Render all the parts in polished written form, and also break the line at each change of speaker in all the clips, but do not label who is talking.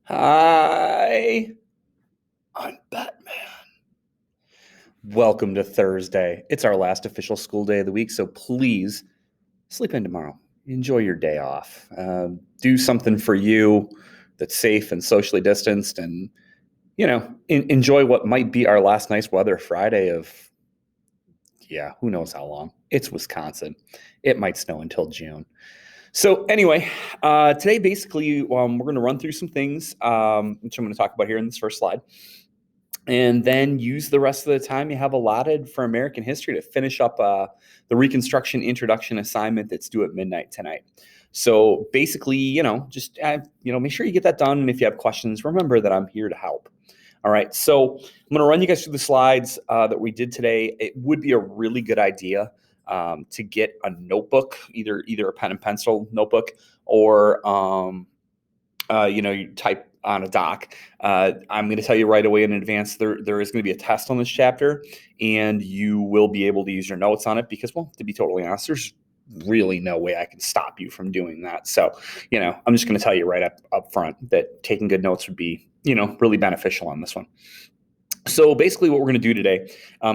Hi, I'm Batman. Welcome to Thursday. It's our last official school day of the week, so please sleep in tomorrow. Enjoy your day off. Do something for you that's safe and socially distanced, and enjoy what might be our last nice weather Friday of who knows how long. It's Wisconsin. It might snow until June. So anyway, today basically we're going to run through some things, which I'm going to talk about here in this first slide, and then use the rest of the time you have allotted for American history to finish up the Reconstruction Introduction assignment that's due at midnight tonight. So basically, just make sure you get that done. And if you have questions, remember that I'm here to help. All right, so I'm going to run you guys through the slides that we did today. It would be a really good idea to get a notebook, either a pen and pencil notebook, or you type on a doc. I'm going to tell you right away in advance, there is going to be a test on this chapter, and you will be able to use your notes on it because, well, to be totally honest, there's really no way I can stop you from doing that. So, I'm just going to tell you right up front that taking good notes would be, really beneficial on this one. So basically what we're going to do today,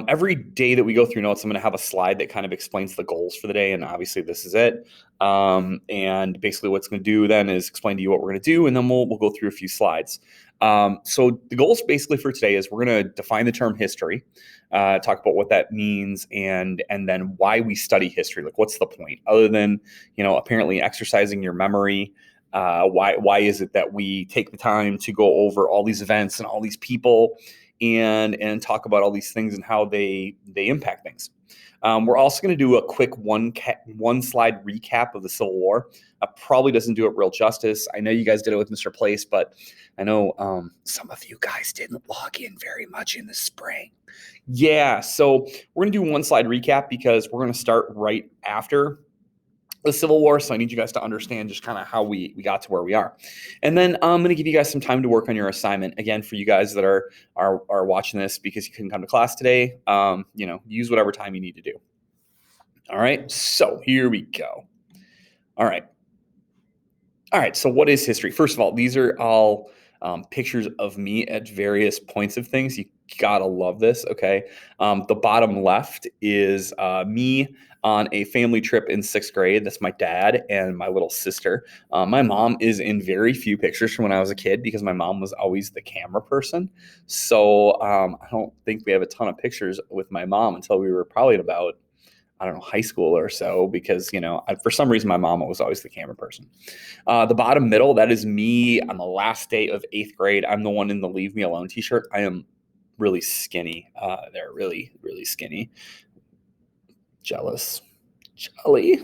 every day that we go through notes, I'm going to have a slide that kind of explains the goals for the day. And obviously this is it. And basically what's going to do then is explain to you what we're going to do. And then we'll go through a few slides. So the goals basically for today is we're going to define the term history, talk about what that means, and then why we study history. Like, what's the point other than, apparently exercising your memory. Why is it that we take the time to go over all these events and all these people and talk about all these things and how they impact things. We're also going to do a quick one slide recap of the Civil War. Probably doesn't do it real justice. I know you guys did it with Mr. Place, but I know some of you guys didn't log in very much in the spring. Yeah, so we're going to do one slide recap because we're going to start right after the Civil War. So I need you guys to understand just kind of how we got to where we are. And then I'm going to give you guys some time to work on your assignment. Again, for you guys that are watching this because you couldn't come to class today, use whatever time you need to do. All right, so here we go. All right. So what is history? First of all, these are all pictures of me at various points of things. You gotta love this, okay? The bottom left is me on a family trip in 6th grade. That's my dad and my little sister. My mom is in very few pictures from when I was a kid because my mom was always the camera person. So I don't think we have a ton of pictures with my mom until we were probably at about, I don't know, high school or so, because, for some reason, my mom was always the camera person. The bottom middle, that is me on the last day of 8th grade. I'm the one in the Leave Me Alone t-shirt. I am really skinny. They're really, really skinny. Jealous. Jelly.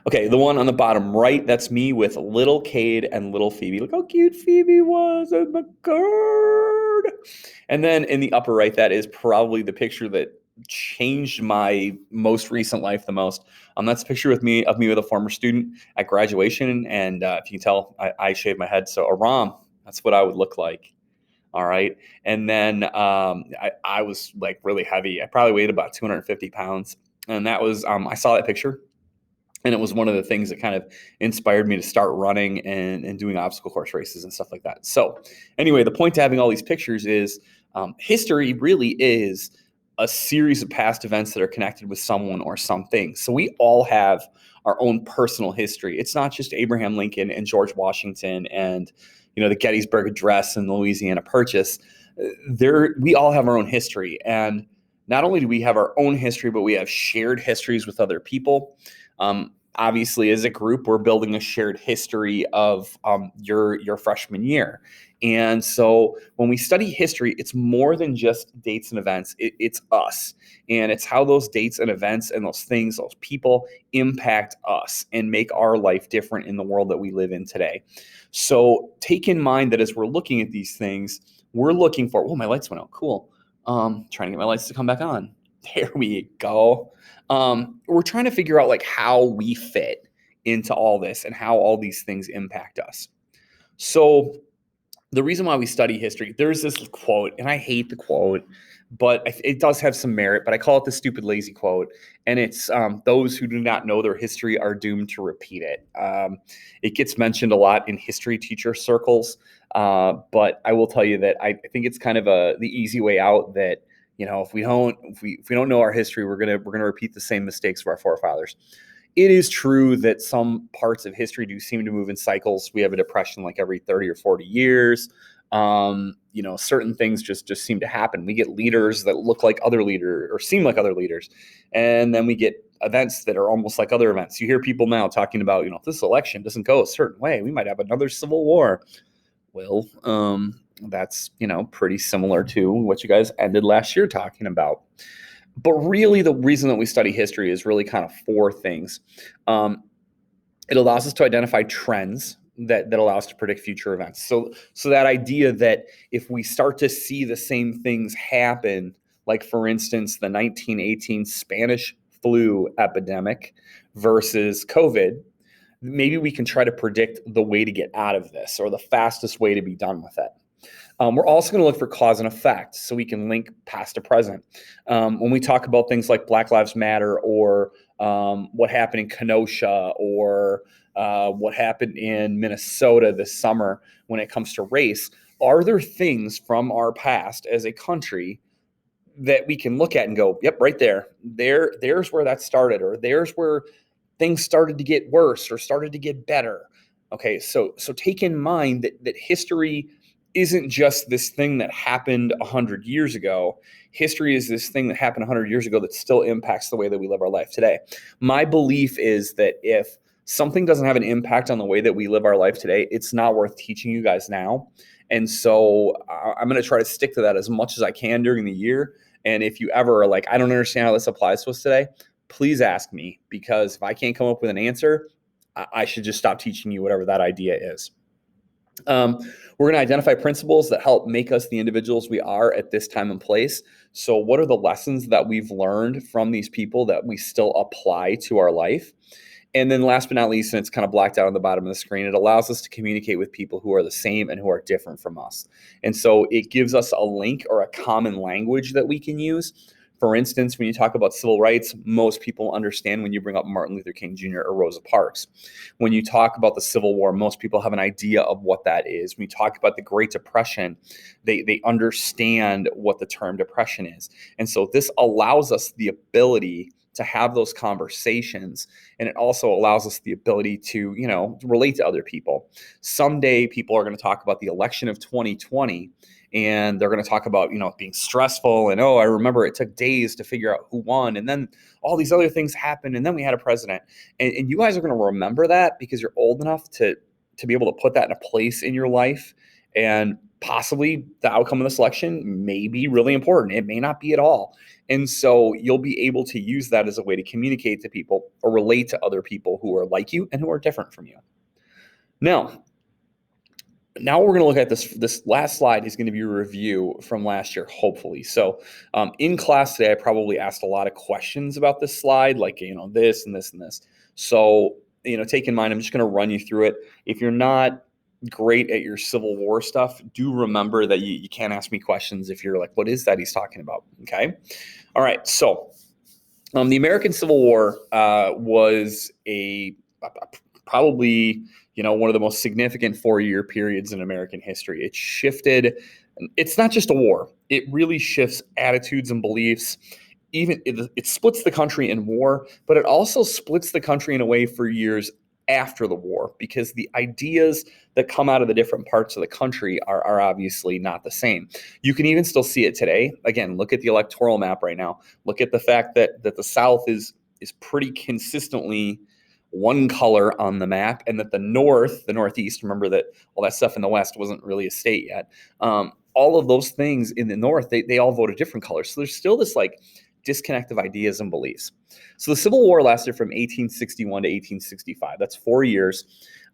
Okay, the one on the bottom right, that's me with little Cade and little Phoebe. Look how cute Phoebe was in the card. And then in the upper right, that is probably the picture that changed my most recent life the most. That's a picture of me with a former student at graduation. And if you can tell, I shaved my head. So Aram, that's what I would look like. All right. And then I was like really heavy. I probably weighed about 250 pounds. And that was, I saw that picture. And it was one of the things that kind of inspired me to start running and doing obstacle course races and stuff like that. So anyway, the point to having all these pictures is history really is a series of past events that are connected with someone or something. So we all have our own personal history. It's not just Abraham Lincoln and George Washington and, the Gettysburg Address and the Louisiana Purchase. We all have our own history. And not only do we have our own history, but we have shared histories with other people. Obviously, as a group, we're building a shared history of your freshman year. And so when we study history, it's more than just dates and events. It's us. And it's how those dates and events and those things, those people impact us and make our life different in the world that we live in today. So take in mind that as we're looking at these things, we're looking for, oh, my lights went out. Cool. Trying to get my lights to come back on. There we go. We're trying to figure out like how we fit into all this and how all these things impact us. So the reason why we study history, there's this quote, and I hate the quote, but it does have some merit, but I call it the stupid, lazy quote. And it's those who do not know their history are doomed to repeat it. It gets mentioned a lot in history teacher circles, but I will tell you that I think it's kind of the easy way out that, if we don't know our history, we're gonna repeat the same mistakes of our forefathers. It is true that some parts of history do seem to move in cycles. We have a depression like every 30 or 40 years. Certain things just seem to happen. We get leaders that look like other leaders or seem like other leaders. And then we get events that are almost like other events. You hear people now talking about, if this election doesn't go a certain way, we might have another civil war. Well, that's, pretty similar to what you guys ended last year talking about. But really, the reason that we study history is really kind of four things. It allows us to identify trends that allow us to predict future events. So that idea that if we start to see the same things happen, like for instance, the 1918 Spanish flu epidemic versus COVID, maybe we can try to predict the way to get out of this or the fastest way to be done with it. We're also going to look for cause and effect so we can link past to present. When we talk about things like Black Lives Matter or what happened in Kenosha or what happened in Minnesota this summer when it comes to race, are there things from our past as a country that we can look at and go, yep, right there's where that started, or there's where things started to get worse or started to get better. Okay, so take in mind that history isn't just this thing that happened 100 years ago. History is this thing that happened 100 years ago that still impacts the way that we live our life today. My belief is that if something doesn't have an impact on the way that we live our life today, it's not worth teaching you guys now. And so I'm going to try to stick to that as much as I can during the year. And if you ever are like, I don't understand how this applies to us today, please ask me, because if I can't come up with an answer, I should just stop teaching you whatever that idea is. We're going to identify principles that help make us the individuals we are at this time and place. So what are the lessons that we've learned from these people that we still apply to our life? And then last but not least, and it's kind of blacked out on the bottom of the screen, it allows us to communicate with people who are the same and who are different from us. And so it gives us a link or a common language that we can use. For instance, when you talk about civil rights, most people understand when you bring up Martin Luther King Jr. or Rosa Parks. When you talk about the Civil War, most people have an idea of what that is. When you talk about the Great Depression, they understand what the term depression is. And so this allows us the ability to have those conversations. And it also allows us the ability to, relate to other people. Someday people are going to talk about the election of 2020, and they're going to talk about, being stressful. And, I remember it took days to figure out who won. And then all these other things happened. And then we had a president. And you guys are going to remember that because you're old enough to be able to put that in a place in your life. And possibly the outcome of this election may be really important. It may not be at all. And so you'll be able to use that as a way to communicate to people or relate to other people who are like you and who are different from you. Now we're going to look at this last slide is going to be a review from last year, hopefully. So in class today, I probably asked a lot of questions about this slide, like, this and this and this. So, take in mind, I'm just going to run you through it. If you're not great at your Civil War stuff, do remember that you can't ask me questions if you're like, what is that he's talking about? Okay. All right. So the American Civil War was probably, one of the most significant 4-year periods in American history. It shifted. It's not just a war. It really shifts attitudes and beliefs. Even it splits the country in war, but it also splits the country in a way for years after the war, because the ideas that come out of the different parts of the country are obviously not the same. You can even still see it today. Again, look at the electoral map right now. Look at the fact that the South is pretty consistently one color on the map, and that the Northeast, remember that all that stuff in the West wasn't really a state yet. All of those things in the North, they all vote a different color. So there's still this disconnect of ideas and beliefs. So the Civil War lasted from 1861 to 1865. That's 4 years.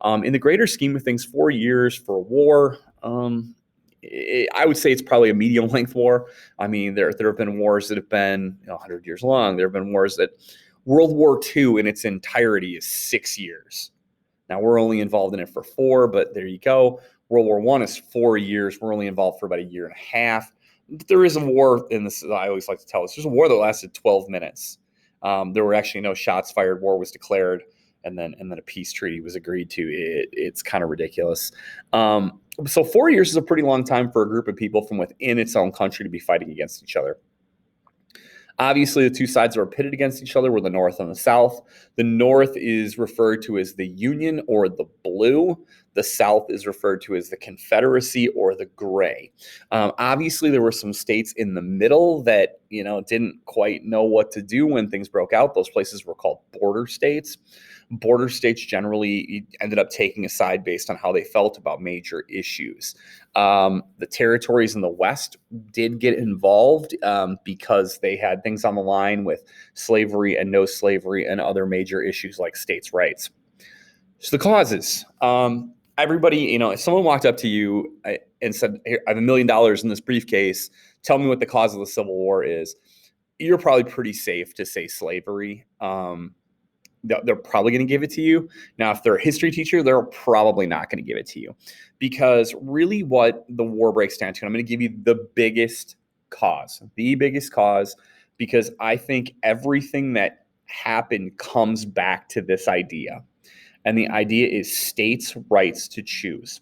In the greater scheme of things, 4 years for a war, I would say it's probably a medium length war. I mean, there have been wars that have been 100 years long. There have been wars that World War II in its entirety is 6 years. Now we're only involved in it for 4, but there you go. World War I is 4 years. We're only involved for about a year and a half. There is a war, and this I always like to tell us, there's a war that lasted 12 minutes. There were actually no shots fired. War was declared, and then a peace treaty was agreed to. It's kind of ridiculous. So 4 years is a pretty long time for a group of people from within its own country to be fighting against each other. Obviously, the two sides that were pitted against each other were the North and the South. The North is referred to as the Union or the Blue. The South is referred to as the Confederacy or the Gray. Obviously, there were some states in the middle that, didn't quite know what to do when things broke out. Those places were called border states. Border states generally ended up taking a side based on how they felt about major issues. The territories in the West did get involved because they had things on the line with slavery and no slavery and other major issues like states' rights. So the causes. Everybody, if someone walked up to you and said, "Here, I have $1 million in this briefcase, tell me what the cause of the Civil War is," you're probably pretty safe to say slavery. They're probably going to give it to you. Now, if they're a history teacher, they're probably not going to give it to you, because really what the war breaks down to, and I'm going to give you the biggest cause, because I think everything that happened comes back to this idea. And the idea is states' rights to choose.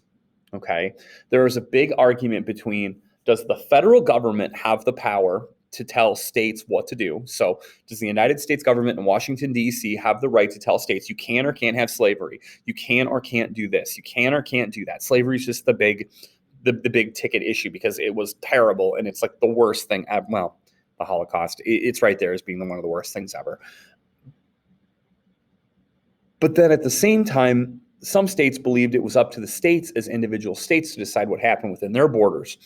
Okay. There is a big argument between, does the federal government have the power to tell states what to do? So does the United States government in Washington, D.C. have the right to tell states you can or can't have slavery? You can or can't do this. You can or can't do that. Slavery is just the big ticket issue because it was terrible. And it's like the worst thing ever. Well, the Holocaust, it's right there as being one of the worst things ever. But then at the same time, some states believed it was up to the states as individual states to decide what happened within their borders.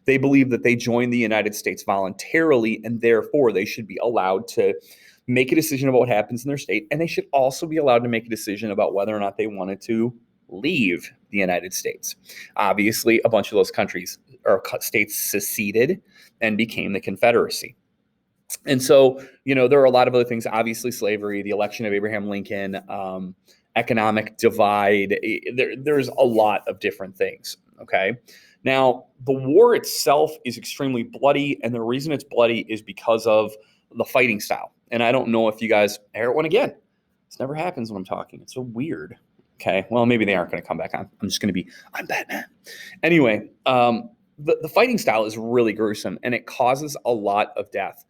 They believed that they joined the United States voluntarily, and therefore they should be allowed to make a decision about what happens in their state, and they should also be allowed to make a decision about whether or not they wanted to leave the United States. Obviously, a bunch of those countries or states seceded and became the Confederacy. And so, there are a lot of other things, obviously slavery, the election of Abraham Lincoln, economic divide. There's a lot of different things, okay? Now, the war itself is extremely bloody, and the reason it's bloody is because of the fighting style. And I don't know if you guys hear it one again. This never happens when I'm talking. It's so weird. Okay, well, maybe they aren't going to come back on. I'm just going to I'm Batman. Anyway, the fighting style is really gruesome, and it causes a lot of death.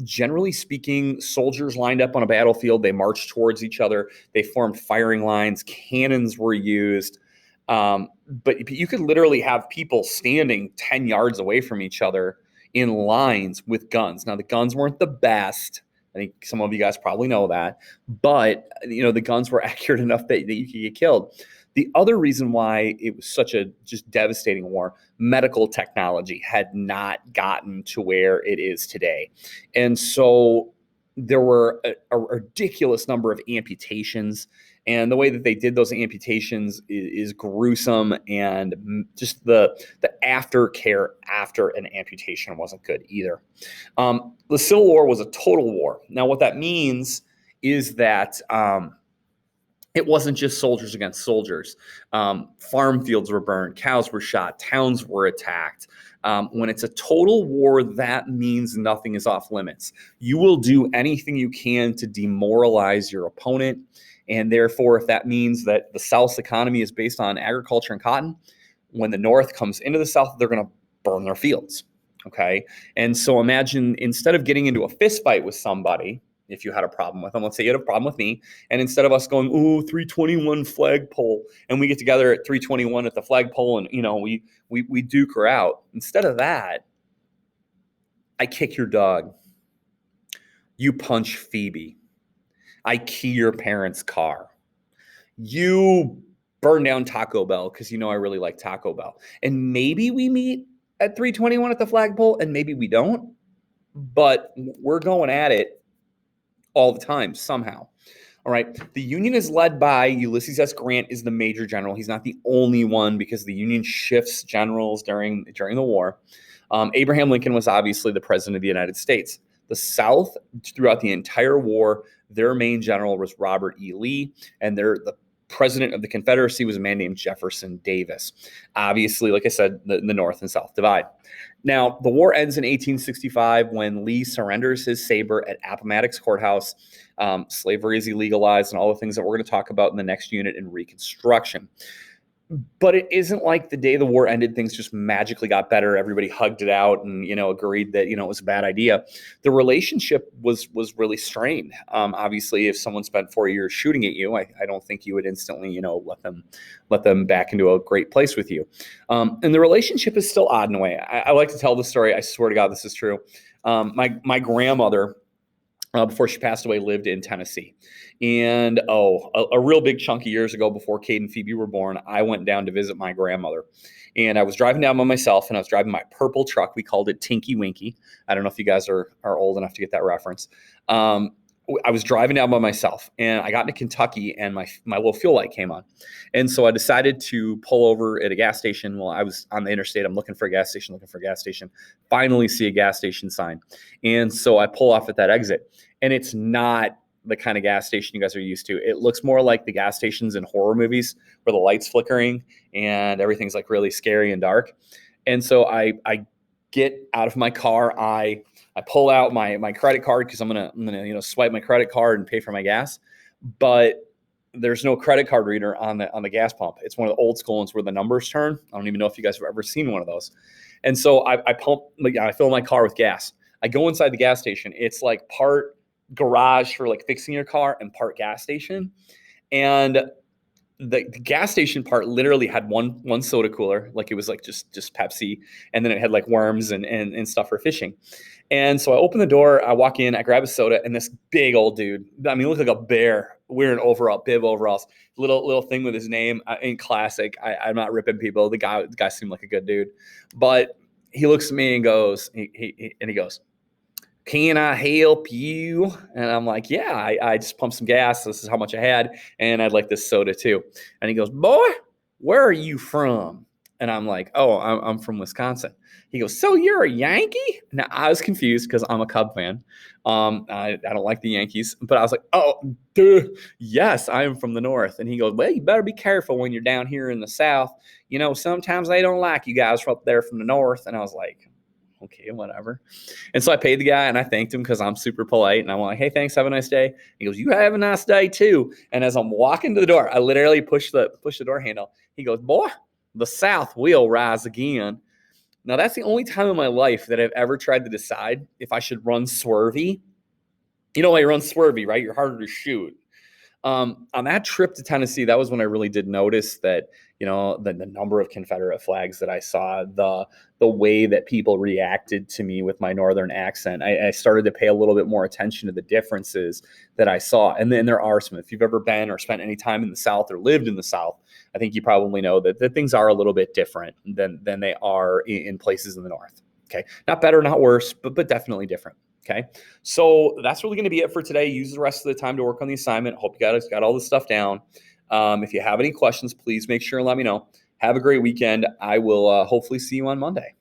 Generally speaking, soldiers lined up on a battlefield, they marched towards each other, they formed firing lines, cannons were used. But you could literally have people standing 10 yards away from each other in lines with guns. Now, the guns weren't the best. I think some of you guys probably know that, but the guns were accurate enough that you could get killed. The other reason why it was such a just devastating war, medical technology had not gotten to where it is today. And so there were a ridiculous number of amputations. And the way that they did those amputations is gruesome. And just the aftercare after an amputation wasn't good either. The Civil War was a total war. Now, what that means is that it wasn't just soldiers against soldiers. Farm fields were burned, cows were shot, towns were attacked. When it's a total war, that means nothing is off limits. You will do anything you can to demoralize your opponent. And therefore, if that means that the South's economy is based on agriculture and cotton, when the North comes into the South, they're going to burn their fields. Okay. And so imagine, instead of getting into a fist fight with somebody, if you had a problem with them, let's say you had a problem with me, and instead of us going, 321 flagpole, and we get together at 321 at the flagpole and, we duke her out. Instead of that, I kick your dog. You punch Phoebe. I key your parents' car. You burn down Taco Bell because I really like Taco Bell. And maybe we meet at 321 at the flagpole, and maybe we don't, but we're going at it all the time somehow. All right. The Union is led by Ulysses S. Grant is the major general. He's not the only one because the Union shifts generals during the war. Abraham Lincoln was obviously the president of the United States. The South, throughout the entire war, their main general was Robert E. Lee, and the president of the Confederacy was a man named Jefferson Davis. Obviously, like I said, the North and South divide. Now, the war ends in 1865 when Lee surrenders his saber at Appomattox Courthouse. Slavery is illegalized and all the things that we're going to talk about in the next unit in Reconstruction. But it isn't like the day the war ended, things just magically got better. Everybody hugged it out and, agreed that, it was a bad idea. The relationship was really strained. Obviously, if someone spent 4 years shooting at you, I don't think you would instantly, let them back into a great place with you. And the relationship is still odd in a way. I like to tell the story. I swear to God, this is true. My grandmother, before she passed away, lived in Tennessee. And a real big chunk of years ago, before Kate and Phoebe were born, I went down to visit my grandmother. And I was driving down by myself, and I was driving my purple truck. We called it Tinky Winky. I don't know if you guys are old enough to get that reference. I was driving down by myself, and I got into Kentucky, and my little fuel light came on. And so I decided to pull over at a gas station. Well, I was on the interstate. I'm looking for a gas station, finally see a gas station sign. And so I pull off at that exit, and it's not the kind of gas station you guys are used to. It looks more like the gas stations in horror movies where the light's flickering and everything's like really scary and dark. And so I get out of my car. I pull out my credit card because I'm gonna swipe my credit card and pay for my gas. But there's no credit card reader on the gas pump. It's one of the old school ones where the numbers turn. I don't even know if you guys have ever seen one of those. And so I fill my car with gas. I go inside the gas station. It's like part garage for like fixing your car and part gas station. And the gas station part literally had one soda cooler, like it was like just Pepsi, and then it had like worms and stuff for fishing. And so I open the door, I walk in, I grab a soda, and this big old dude, I mean, he looked like a bear wearing bib overalls, little thing with his name in classic. I'm not ripping people. The guy seemed like a good dude, but he looks at me and goes, he goes, "Can I help you?" And I'm like, "Yeah, I just pumped some gas. This is how much I had. And I'd like this soda too." And he goes, "Boy, where are you from?" And I'm like, "Oh, I'm from Wisconsin." He goes, "So you're a Yankee?" Now I was confused because I'm a Cub fan. I don't like the Yankees, but I was like, "Oh, duh, yes, I am from the North." And he goes, "Well, you better be careful when you're down here in the South. Sometimes they don't like you guys from up there from the North." And I was like, okay, whatever. And so I paid the guy and I thanked him because I'm super polite. And I'm like, "Hey, thanks. Have a nice day." He goes, "You have a nice day too." And as I'm walking to the door, I literally push the door handle. He goes, "Boy, the South will rise again." Now, that's the only time in my life that I've ever tried to decide if I should run swervy. I run swervy, right? You're harder to shoot. On that trip to Tennessee, that was when I really did notice that, the number of Confederate flags that I saw, the way that people reacted to me with my Northern accent. I started to pay a little bit more attention to the differences that I saw. And then there are some, if you've ever been or spent any time in the South or lived in the South, I think you probably know that things are a little bit different than they are in places in the North. Okay. Not better, not worse, but definitely different. Okay. So that's really going to be it for today. Use the rest of the time to work on the assignment. Hope you guys got all this stuff down. If you have any questions, please make sure and let me know. Have a great weekend. I will hopefully see you on Monday.